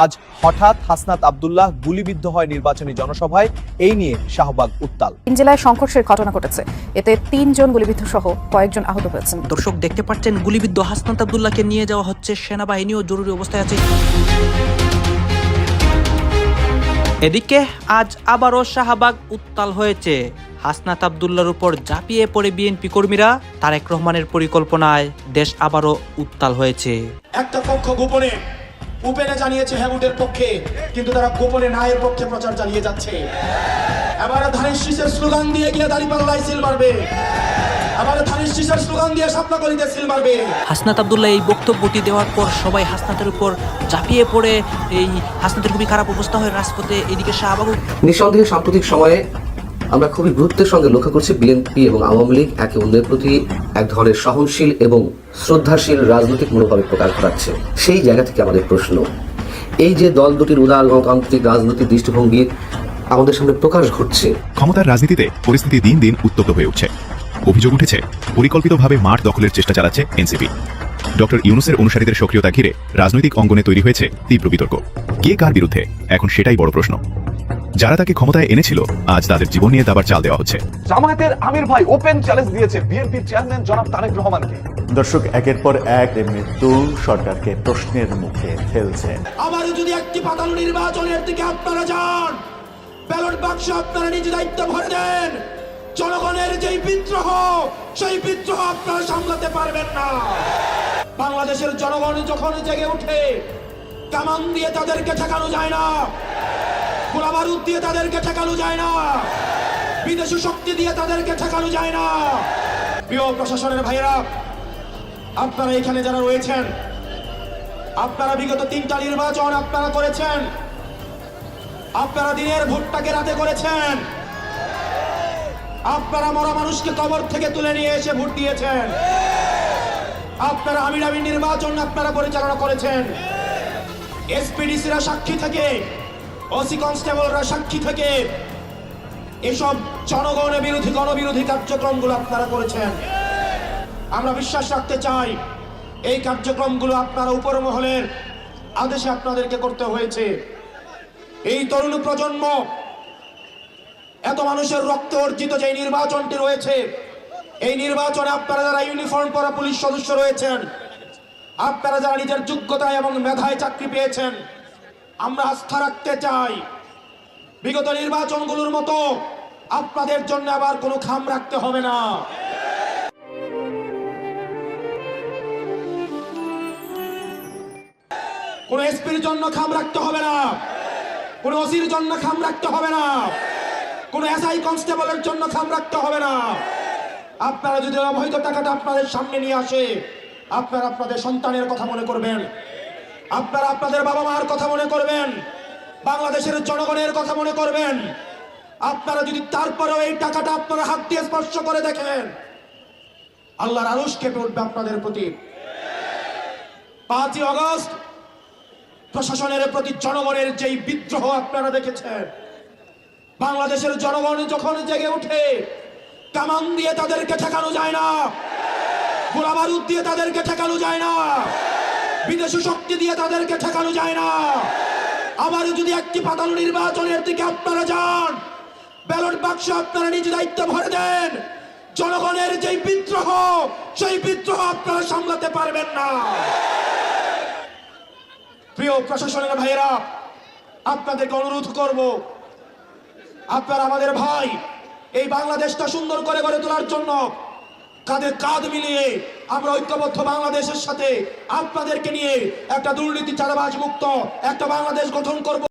আজ হঠাৎ হাসনাত আব্দুল্লাহ গুলিবিদ্ধ হয় নির্বাচনী জনসভায়, এই নিয়ে শাহবাগ উত্তাল। 3 জেলায় সংঘর্ষের ঘটনা ঘটেছে, এতে 3 জন গুলিবিদ্ধ সহ কয়েকজন আহত হয়েছেন। দর্শক দেখতে পাচ্ছেন, গুলিবিদ্ধ হাসনাত আব্দুল্লাহকে নিয়ে যাওয়া হচ্ছে, সেনাবাহিনীও জরুরি অবস্থায় আছে। এদিকে আজ আবারও শাহবাগ উত্তাল হয়েছে। হাসনাত আব্দুল্লাহর উপর ঝাঁপিয়ে পড়ে বিএনপি কর্মীরা। তারেক রহমানের পরিকল্পনায় দেশ আবারও উত্তাল হয়েছে। একটা পক্ষ গোপনে উপেনে জানিয়েছে হ্যাগুটের পক্ষে, কিন্তু তারা গোপনে নায়ের পক্ষে প্রচার চালিয়ে যাচ্ছে। এবার ধানের শীষের স্লোগান দিয়ে গিয়ে দাঁড়িপাল্লায় সিল মারবে, আবার ধানের শীষের স্লোগান দিয়ে স্বপ্নকলিতে সিল মারবে। হাসনাত আব্দুল্লাহ এই বক্তব্যটি দেওয়ার পর সবাই হাসনাতের উপর ঝাঁপিয়ে পড়ে, এই হাসনাতের খুবই খারাপ অবস্থা হয় রাজপথে। এদিকে শাহবাগ নিঃসন্দেহে সাম্প্রতিক সময়ে আমরা খুবই গুরুত্বের সঙ্গে লক্ষ্য করছি বিএনপি এবং আওয়ামী লীগ একে অন্যের প্রতি এক ধরনের সহনশীল এবং শ্রদ্ধাশীল রাজনৈতিক মনোভাবের প্রকাশ ঘটাচ্ছে। সেই জায়গা থেকে আমাদের প্রশ্ন, এই যে দল দুটির উদার গণতান্ত্রিক রাজনৈতিক দৃষ্টিভঙ্গি আমাদের সামনে প্রকাশ ঘটছে, ক্ষমতার রাজনীতিতে পরিস্থিতি দিন দিন উত্তপ্ত হয়ে উঠছে। অভিযোগ উঠেছে পরিকল্পিতভাবে মাঠ দখলের চেষ্টা চালাচ্ছে এনসিপি। ডক্টর ইউনূসের অনুসারীদের সক্রিয়তা ঘিরে রাজনৈতিক অঙ্গনে তৈরি হয়েছে তীব্র বিতর্ক। কে কার বিরুদ্ধে, এখন সেটাই বড় প্রশ্ন। যারা তাকে ক্ষমতায় এনেছিল, আজ তাদের জীবন নিয়ে দাবার চাল দেওয়া হচ্ছে। জামায়াতের আমির ভাই ওপেন চ্যালেঞ্জ দিয়েছে বিএনপির চেয়ারম্যান জনাব তারেক রহমানকে। দর্শক, একের পর এক মৃত্যু সরকারকে প্রশ্নের মুখে ফেলছে। আবার যদি একটি পাতানো নির্বাচনের দিকে আপনারা যান, ব্যালট বাক্স আপনারা নিজ দায়িত্ব ভরে দেন, জনগণের যেই বিদ্রোহ, সেই বিদ্রোহ আপনারা সামলাতে পারবেন না। বাংলাদেশের জনগণ যখন জেগে ওঠে, কামান দিয়ে তাদেরকে ঠেকানো যায় না, গোলাবারুদ দিয়ে তাদেরকে ঠেকানো যায় না, বিদেশি শক্তি দিয়ে তাদেরকে ঠেকানো যায় না। প্রিয় প্রশাসনের ভাইয়েরা, আপনারা এখানে যারা রয়েছেন, আপনারা বিগত 3টা নির্বাচন আপনারা করেছেন। আপনারা দিনের ভোটটাকে রাতে করেছেন। আপনারা মরা মানুষকে কবর থেকে তুলে নিয়ে এসে ভোট দিয়েছেন। আপনারা আমিরামি নির্বাচন আপনারা পরিচালনা করেছেন। এসপিডিসিরা সাক্ষী থেকে, ওসি কনস্টেবলরা সাক্ষী থেকে এসব জনগণের বিরোধী গণবিরোধী কার্যক্রমগুলো আপনারা করেছেন। আমরা বিশ্বাস রাখতে চাই, এই কার্যক্রমগুলো আপনারা উপর মহলের আদেশে আপনাদেরকে করতে হয়েছে। এই তরুণ প্রজন্ম, এত মানুষের রক্ত অর্জিত যে নির্বাচনটি রয়েছে, এই নির্বাচনে আপনারা যারা ইউনিফর্ম পরা পুলিশ সদস্য রয়েছেন, আপনারা যারা নিজের যোগ্যতায় এবং মেধায় চাকরি পেয়েছেন, আমরা আস্থা রাখতে চাই বিগত নির্বাচনগুলোর মতো আপনাদের জন্য আবার কোনো খাম রাখতে হবে না। কোন এসপির জন্য খাম রাখতে হবে না, কোন ওসির জন্য খাম রাখতে হবে না, কোন এসআই কনস্টেবলের জন্য খাম রাখতে হবে না। আপনারা যদি অবৈধ টাকাটা আপনাদের সামনে নিয়ে আসে, আপনারা আপনাদের সন্তানের কথা মনে করবেন, আপনারা আপনাদের বাবা মার কথা মনে করবেন, বাংলাদেশের জনগণের কথা মনে করবেন। আপনারা যদি তারপরেও এই টাকাটা আপনারা হাত দিয়ে স্পর্শ করে দেখেন, আল্লাহর আরশ কেঁপে উঠবে আপনাদের প্রতি। 5ই আগস্ট প্রশাসনের প্রতি জনগণের যেই বিদ্রোহ আপনারা দেখেছেন, বাংলাদেশের জনগণ যখন জেগে ওঠে, কামান দিয়ে তাদেরকে ঠেকানো যায় না, গোলাবারুদ দিয়ে তাদেরকে ঠেকানো যায় না, বিদেশি শক্তি দিয়ে তাদেরকে ঠেকানো যায় না। আবার যদি একটি পাতানো নির্বাচনের দিকে আপনারা যান, ব্যালট বাক্স আপনারা নিজ দায়িত্ব ভরে দেন, জনগণের যেই বিদ্রোহ, সেই বিদ্রোহ আপনারা সামলাতে পারবেন না। প্রিয় প্রশাসনের ভাইয়েরা, আপনাদেরকে অনুরোধ করব, আপনারা আমাদের ভাই, এই বাংলাদেশটা সুন্দর করে গড়ে তোলার জন্য কাঁধে কাঁধ মিলিয়ে আমরা ঐক্যবদ্ধ বাংলাদেশের সাথে আপনাদেরকে নিয়ে একটা দুর্নীতি চাঁদাবাজ মুক্ত একটা বাংলাদেশ গঠন করব।